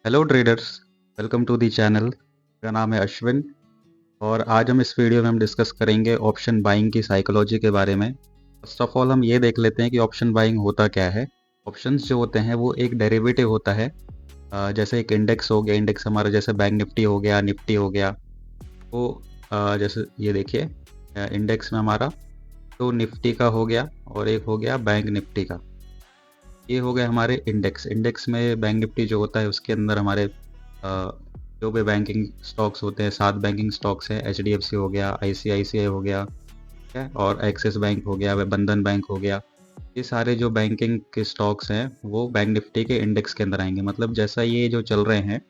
Hello traders, welcome to the channel. मेरा नाम है अश्विन और आज हम इस वीडियो में डिस्कस करेंगे ऑप्शन बाइंग की साइकोलॉजी के बारे में। फर्स्ट ऑफ ऑल हम ये देख लेते हैं कि ऑप्शन बाइंग होता क्या है। ऑप्शंस जो होते हैं वो एक डेरिवेटिव होता है। जैसे एक इंडेक्स हो गया, इंडेक्स हमारा जैसे बैंक निफ्टी हो गया, निफ्टी हो गया। तो जैसे ये देखिए, इंडेक्स में हमारा तो निफ्टी का हो गया और एक हो गया बैंक निफ्टी का। ये हो गए हमारे इंडेक्स। इंडेक्स में बैंक निफ्टी जो होता है उसके अंदर हमारे जो भी बैंकिंग स्टॉक्स होते हैं, 7 बैंकिंग स्टॉक्स हैं। एचडीएफसी हो गया, आईसीआईसीआई हो गया, ठीक है, और एक्सिस बैंक हो गया, व बंधन बैंक हो गया। ये सारे जो बैंकिंग के स्टॉक्स हैं वो बैंक निफ्टी के इंडेक्स के अंदर आएंगे। मतलब जैसा ये जो चल रहे हैं,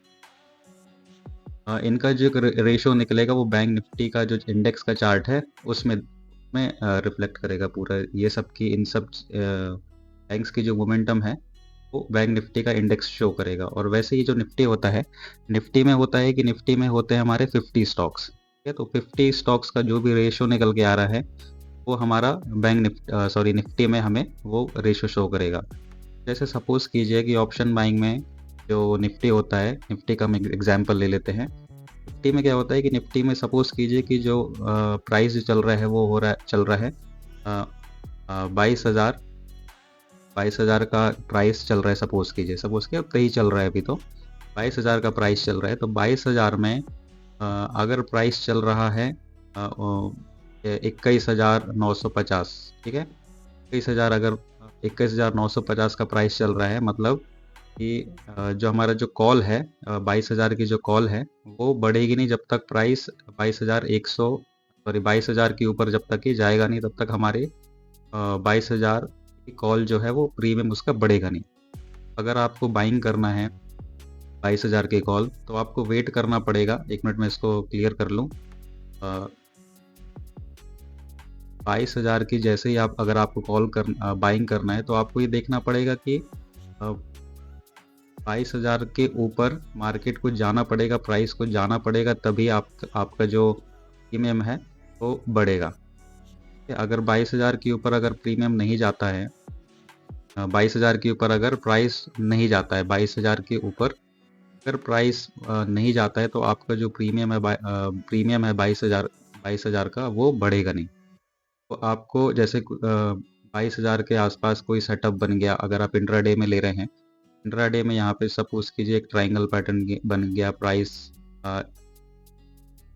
इनका जो रेशो निकलेगा वो बैंक निफ्टी का जो इंडेक्स का चार्ट है उसमें में रिफ्लेक्ट करेगा पूरा। ये सब की इन सब बैंक्स की जो मोमेंटम है वो बैंक निफ्टी का इंडेक्स शो करेगा। और वैसे ही जो निफ्टी होता है, निफ्टी में होता है कि निफ्टी में होते हैं हमारे 50 स्टॉक्स, ठीक है। तो 50 स्टॉक्स का जो भी रेशो निकल के आ रहा है वो हमारा निफ्टी में हमें वो रेशो शो करेगा। जैसे सपोज कीजिए कि ऑप्शन बाइंग में जो निफ्टी होता है, निफ्टी का हम एग्जाम्पल ले लेते हैं। निफ्टी में क्या होता है कि निफ्टी में सपोज कीजिए कि जो प्राइस जो चल रहा है वो चल रहा है 22,000 का प्राइस चल रहा है। सपोज के कहीं चल रहा है अभी, तो 22,000 का प्राइस चल रहा है। तो 22,000 में अगर प्राइस चल रहा है 21,950, ठीक है। 21,000 अगर 21,950 का प्राइस चल रहा है, मतलब कि जो हमारा जो कॉल है 22,000 की जो कॉल है वो बढ़ेगी नहीं जब तक प्राइस 22,000 के ऊपर जब तक ये जाएगा नहीं, तब तक हमारे 22,000 की कॉल जो है वो प्रीमियम उसका बढ़ेगा नहीं। अगर आपको बाइंग करना है 22,000 की कॉल तो आपको वेट करना पड़ेगा। 1 मिनट में इसको क्लियर कर लूँ। 22,000 की जैसे ही आप अगर आपको बाइंग करना है तो आपको ये देखना पड़ेगा कि 22,000 के ऊपर मार्केट को जाना पड़ेगा, प्राइस को जाना पड़ेगा, तभी आपका जो प्रीमियम है वो बढ़ेगा। अगर 22,000 के ऊपर अगर प्रीमियम नहीं जाता है, 22,000 के ऊपर अगर प्राइस नहीं जाता है, 22,000 के ऊपर अगर प्राइस नहीं जाता है तो आपका जो प्रीमियम है 22,000 का वो बढ़ेगा नहीं। तो आपको जैसे 22,000 के आसपास कोई सेटअप बन गया, अगर आप इंट्राडे में ले रहे हैं, इंट्राडे में यहाँ पे सपोज कीजिए एक ट्रायंगल पैटर्न बन गया, प्राइस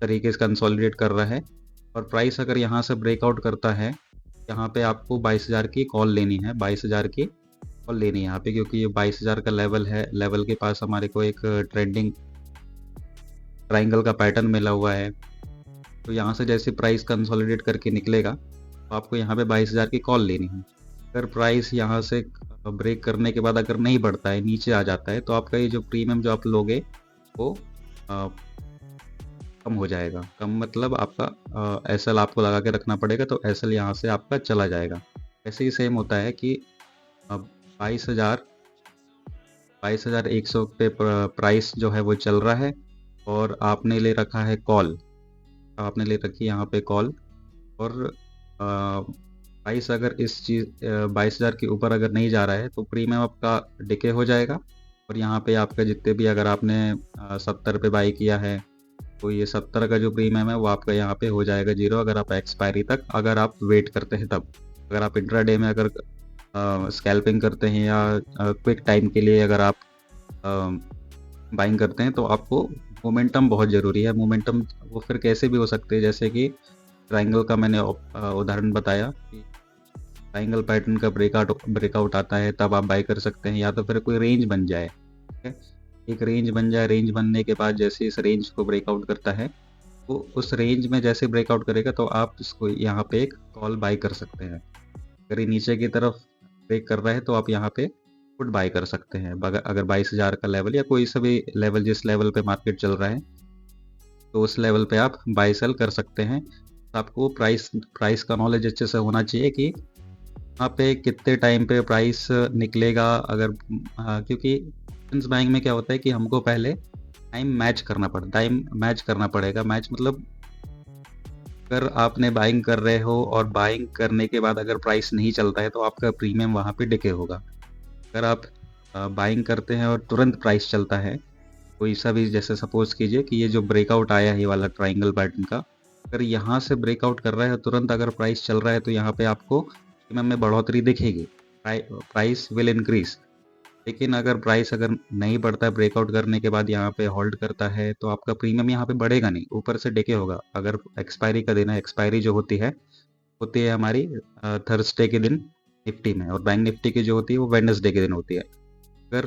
तरीके से कंसोलिडेट कर रहा है और प्राइस अगर यहाँ से ब्रेकआउट करता है, यहाँ पे आपको 22,000 की कॉल लेनी है। 22,000 की कॉल लेनी है यहाँ पे, क्योंकि ये 22,000 का लेवल है। लेवल के पास हमारे को एक ट्रेंडिंग ट्रायंगल का पैटर्न मिला हुआ है। तो यहाँ से जैसे प्राइस कंसोलिडेट करके निकलेगा तो आपको यहाँ पे 22,000 की कॉल लेनी है। अगर प्राइस यहाँ से ब्रेक करने के बाद अगर नहीं बढ़ता है, नीचे आ जाता है, तो आपका ये जो प्रीमियम जो आप लोगे वो कम हो जाएगा। कम मतलब आपका एसएल आपको लगा के रखना पड़ेगा, तो एसएल यहाँ से आपका चला जाएगा। ऐसे ही सेम होता है कि 22,100 पे प्राइस जो है वो चल रहा है और आपने ले रखा है कॉल, आपने ले रखी है यहाँ पे कॉल, और प्राइस अगर इस चीज़ 22,000 के ऊपर अगर नहीं जा रहा है तो प्रीमियम आपका डिके हो जाएगा। और यहाँ पे आपका जितने भी अगर आपने 70 पे बाई किया है तो ये 70 का जो प्रीमियम है वो आपका यहाँ पे हो जाएगा जीरो, अगर आप एक्सपायरी तक अगर आप वेट करते हैं तब। अगर आप इंट्राडे में अगर स्कैल्पिंग करते हैं या क्विक टाइम के लिए अगर आप बाइंग करते हैं तो आपको मोमेंटम बहुत ज़रूरी है। मोमेंटम वो फिर कैसे भी हो सकते हैं, जैसे कि ट्रायंगल का मैंने उदाहरण बताया कि ट्रायंगल पैटर्न का ब्रेकआउट आता है तब आप बाई कर सकते हैं, या तो फिर कोई रेंज बन जाए, ठीक है। एक रेंज बन जाए, रेंज बनने के बाद जैसे इस रेंज को ब्रेकआउट करता है तो उस रेंज में जैसे ब्रेकआउट करेगा तो आप इसको यहाँ पे एक कॉल बाई कर सकते हैं। अगर ये नीचे की तरफ ब्रेक कर रहा है तो आप यहाँ पे पुट बाई कर सकते हैं। अगर 22,000 का लेवल या कोई सा भी लेवल, जिस लेवल पे मार्केट चल रहा है, तो उस लेवल पे आप बाई सेल कर सकते हैं। आपको प्राइस का नॉलेज अच्छे से होना चाहिए कि वहाँ पे कितने टाइम पे प्राइस निकलेगा। अगर क्योंकि ऑप्शंस बाइंग में क्या होता है कि हमको पहले टाइम मैच करना पड़ेगा। मैच मतलब अगर आपने बाइंग कर रहे हो और बाइंग करने के बाद अगर प्राइस नहीं चलता है तो आपका प्रीमियम वहाँ पे डिके होगा। अगर आप बाइंग करते हैं और तुरंत प्राइस चलता है कोई सा भी, जैसे सपोज कीजिए कि ये जो ब्रेकआउट आया है ये वाला ट्राइंगल पैटर्न का, अगर यहाँ से ब्रेकआउट कर रहा है तुरंत, अगर प्राइस चल रहा है तो यहाँ पे आपको प्रीमियम में बढ़ोतरी दिखेगी, प्राइस विल इंक्रीज। लेकिन अगर प्राइस अगर नहीं बढ़ता है, ब्रेकआउट करने के बाद यहाँ पे होल्ड करता है, तो आपका प्रीमियम यहाँ पे बढ़ेगा नहीं, ऊपर से डिके होगा। अगर एक्सपायरी का दिन है, एक्सपायरी जो होती है हमारी थर्सडे के दिन निफ्टी में, और बैंक निफ्टी की जो होती है वो वेडनेसडे के दिन होती है। अगर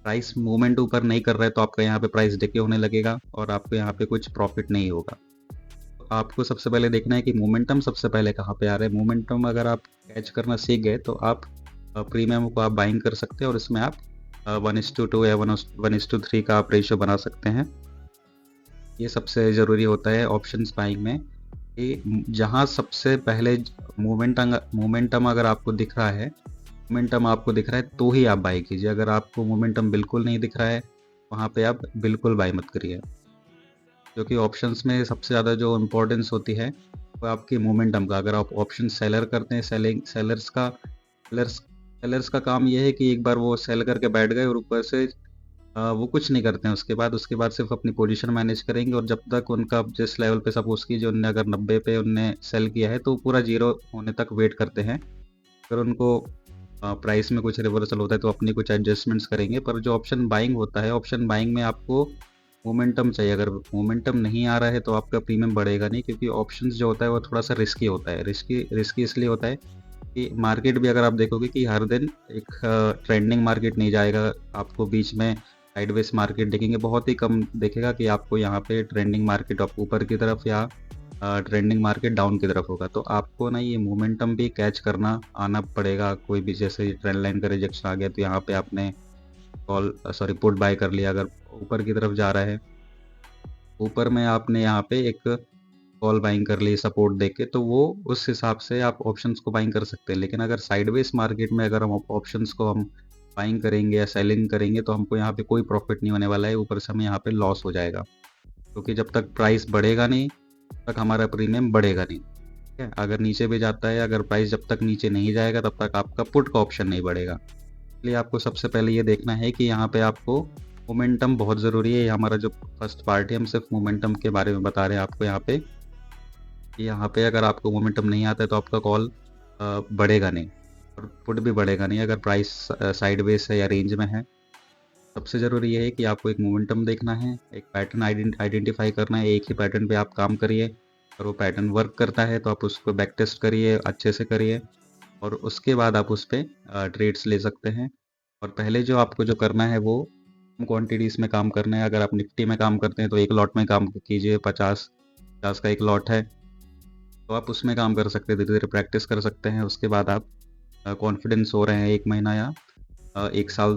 प्राइस मूवमेंट ऊपर नहीं कर रहा है तो आपका यहाँ पे प्राइस डिके होने लगेगा और आपको यहाँ पे कुछ प्रॉफिट नहीं होगा। तो आपको सबसे पहले देखना है कि मोमेंटम सबसे पहले कहाँ पे आ रहा है। मोमेंटम अगर आप कैच करना सीख गए तो आप प्रीमियम को आप बाइंग कर सकते हैं, और इसमें आप 1:2 या 1:3 का आप रेशियो बना सकते हैं। ये सबसे ज़रूरी होता है ऑप्शंस बाइंग में, कि जहाँ सबसे पहले मोमेंटम अगर आपको दिख रहा है, तो ही आप बाई कीजिए। अगर आपको मोमेंटम बिल्कुल नहीं दिख रहा है, वहाँ पे आप बिल्कुल बाई मत करिए, क्योंकि ऑप्शंस में सबसे ज़्यादा जो इम्पोर्टेंस होती है वो आपकी मोमेंटम का। अगर आप ऑप्शन सेलर करते हैं, सेलर्स का काम ये है कि एक बार वो सेल करके बैठ गए और ऊपर से वो कुछ नहीं करते हैं उसके बाद सिर्फ अपनी पोजीशन मैनेज करेंगे, और जब तक उनका जिस लेवल पे सपोज कीजिए उनने अगर 90 पे उनने सेल किया है तो पूरा जीरो होने तक वेट करते हैं। अगर उनको प्राइस में कुछ रिवर्सल होता है तो अपनी कुछ एडजस्टमेंट्स करेंगे। पर जो ऑप्शन बाइंग होता है, ऑप्शन बाइंग में आपको मोमेंटम चाहिए। अगर मोमेंटम नहीं आ रहा है तो आपका प्रीमियम बढ़ेगा नहीं, क्योंकि ऑप्शंस जो होता है वो थोड़ा सा रिस्की होता है। रिस्की इसलिए होता है कि मार्केट भी अगर आप देखोगे कि हर दिन एक ट्रेंडिंग मार्केट नहीं जाएगा, आपको बीच में साइडवेज मार्केट देखेंगे, बहुत ही कम देखेगा कि आपको यहाँ पे ट्रेंडिंग मार्केट अप ऊपर की तरफ या ट्रेंडिंग मार्केट डाउन की तरफ होगा। तो आपको ना ये मोमेंटम भी कैच करना आना पड़ेगा। कोई भी जैसे ट्रेंड लाइन का रिजेक्शन आ गया तो यहाँ पे आपने पुट बाय कर लिया। अगर ऊपर की तरफ जा रहा है, ऊपर में आपने यहाँ पे एक कॉल बाइंग कर ली सपोर्ट देख के, तो वो उस हिसाब से आप ऑप्शंस को बाइंग कर सकते हैं। लेकिन अगर साइडवेज मार्केट में अगर हम ऑप्शंस को हम बाइंग करेंगे या सेलिंग करेंगे तो हमको यहाँ पे कोई प्रॉफिट नहीं होने वाला है, ऊपर से हमें यहाँ पे लॉस हो जाएगा, क्योंकि जब तक प्राइस बढ़ेगा नहीं तब तक हमारा प्रीमियम बढ़ेगा नहीं। ठीक है, अगर नीचे भी जाता है, अगर प्राइस जब तक नीचे नहीं जाएगा तब तक आपका पुट का ऑप्शन नहीं बढ़ेगा। इसलिए आपको सबसे पहले ये देखना है कि यहाँ पे आपको मोमेंटम बहुत ज़रूरी है। ये हमारा जो फर्स्ट पार्ट है, हम सिर्फ मोमेंटम के बारे में बता रहे हैं आपको यहाँ पे। यहाँ पे अगर आपको मोमेंटम नहीं आता है तो आपका कॉल बढ़ेगा नहीं और पुट भी बढ़ेगा नहीं, अगर प्राइस साइडवेज है या रेंज में है। सबसे ज़रूरी ये है कि आपको एक मोमेंटम देखना है, एक पैटर्न आइडेंटिफाई करना है। एक ही पैटर्न पे आप काम करिए, और वो पैटर्न वर्क करता है तो आप उसको बैक टेस्ट करिए, अच्छे से करिए, और उसके बाद आप उस पर ट्रेड्स ले सकते हैं। और पहले जो आपको जो करना है वो क्वांटिटीज़ में काम करना है। अगर आप निफ्टी में काम करते हैं तो एक लॉट में काम कीजिए, 50 का एक लॉट है तो आप उसमें काम कर सकते हैं, धीरे धीरे प्रैक्टिस कर सकते हैं। उसके बाद आप कॉन्फिडेंस हो रहे हैं 1 महीना या 1 साल,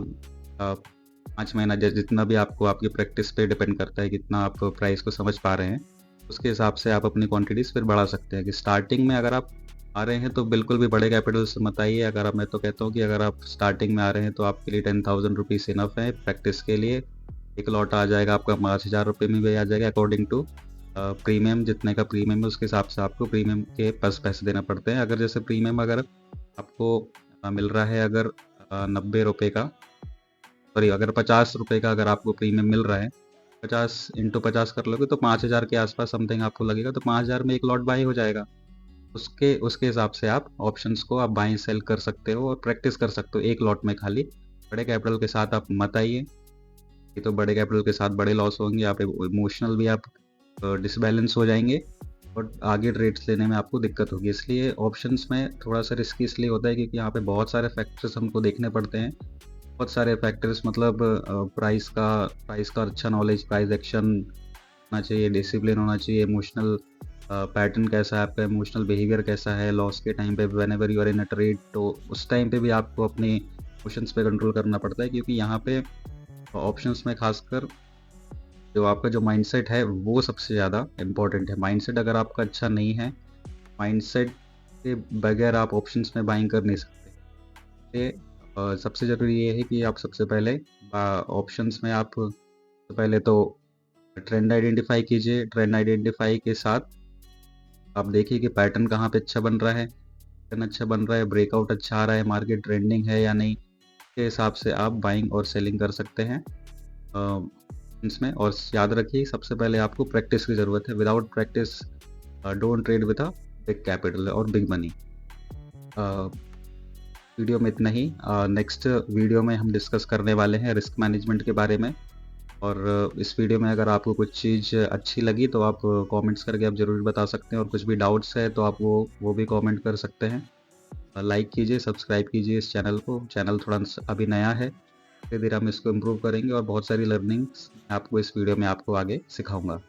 5 महीना, जितना भी आपको आपकी प्रैक्टिस पे डिपेंड करता है कितना आप प्राइस को समझ पा रहे हैं, उसके हिसाब से आप अपनी क्वांटिटीज़ फिर बढ़ा सकते हैं। कि स्टार्टिंग में अगर आप आ रहे हैं तो बिल्कुल भी बड़े कैपिटल से मत आइए। अगर मैं तो कहता हूँ कि अगर आप स्टार्टिंग में आ रहे हैं तो आपके लिए 10,000 रुपीज़ इनफ है प्रैक्टिस के लिए। एक लॉट आ जाएगा आपका 5,000 रुपये में भी आ जाएगा, अकॉर्डिंग टू प्रीमियम, जितने का प्रीमियम है उसके हिसाब से आपको प्रीमियम के पास पैसे देना पड़ते हैं। अगर जैसे प्रीमियम अगर आपको मिल रहा है अगर 90 रुपये का, सॉरी अगर 50 रुपये का अगर आपको प्रीमियम मिल रहा है, 50 इंटू 50 कर लोगे तो 5,000 के आसपास समथिंग आपको लगेगा, तो 5,000 में एक लॉट बाई हो जाएगा। उसके उसके हिसाब से आप ऑप्शंस को आप बाई सेल कर सकते हो और प्रैक्टिस कर सकते हो एक लॉट में खाली। बड़े कैपिटल के साथ आप मत आइए, ये तो बड़े कैपिटल के साथ बड़े लॉस होंगे, आप इमोशनल भी आप डिसबैलेंस हो जाएंगे और आगे ट्रेड्स लेने में आपको दिक्कत होगी। इसलिए ऑप्शंस में थोड़ा सा रिस्की इसलिए होता है क्योंकि यहाँ पे बहुत सारे फैक्टर्स हमको देखने पड़ते हैं। बहुत सारे फैक्टर्स मतलब प्राइस का अच्छा नॉलेज, प्राइस एक्शन होना चाहिए, डिसिप्लिन होना चाहिए, इमोशनल पैटर्न कैसा है आपका, इमोशनल बिहेवियर कैसा है लॉस के टाइम पे, whenever you are in a trade, तो उस टाइम पे भी आपको अपने इमोशंस पे कंट्रोल करना पड़ता है। क्योंकि यहाँ पे ऑप्शंस में खासकर जो आपका जो माइंडसेट है वो सबसे ज़्यादा इम्पॉर्टेंट है। माइंडसेट अगर आपका अच्छा नहीं है, माइंडसेट के बगैर आप ऑप्शंस में बाइंग कर नहीं सकते। ये सबसे ज़रूरी ये है कि आप सबसे पहले ऑप्शंस में आप सबसे पहले तो ट्रेंड आइडेंटिफाई कीजिए। ट्रेंड आइडेंटिफाई के साथ आप देखिए कि पैटर्न कहाँ पे अच्छा बन रहा है, पैटर्न अच्छा बन रहा है, ब्रेकआउट अच्छा आ रहा है, मार्केट ट्रेंडिंग है या नहीं, के हिसाब से आप बाइंग और सेलिंग कर सकते हैं। इसमें। और याद रखिए सबसे पहले आपको प्रैक्टिस की ज़रूरत है। Without practice don't trade with a big capital और बिग मनी। वीडियो में इतना ही। नेक्स्ट वीडियो में हम डिस्कस करने वाले हैं रिस्क मैनेजमेंट के बारे में। और इस वीडियो में अगर आपको कुछ चीज़ अच्छी लगी तो आप कमेंट्स करके आप ज़रूर बता सकते हैं, और कुछ भी डाउट्स है तो आप वो भी कमेंट कर सकते हैं। लाइक कीजिए, सब्सक्राइब कीजिए इस चैनल को। चैनल थोड़ा अभी नया है, धीरे धीरे हम इसको इम्प्रूव करेंगे और बहुत सारी लर्निंग्स आपको इस वीडियो में आपको आगे सिखाऊंगा।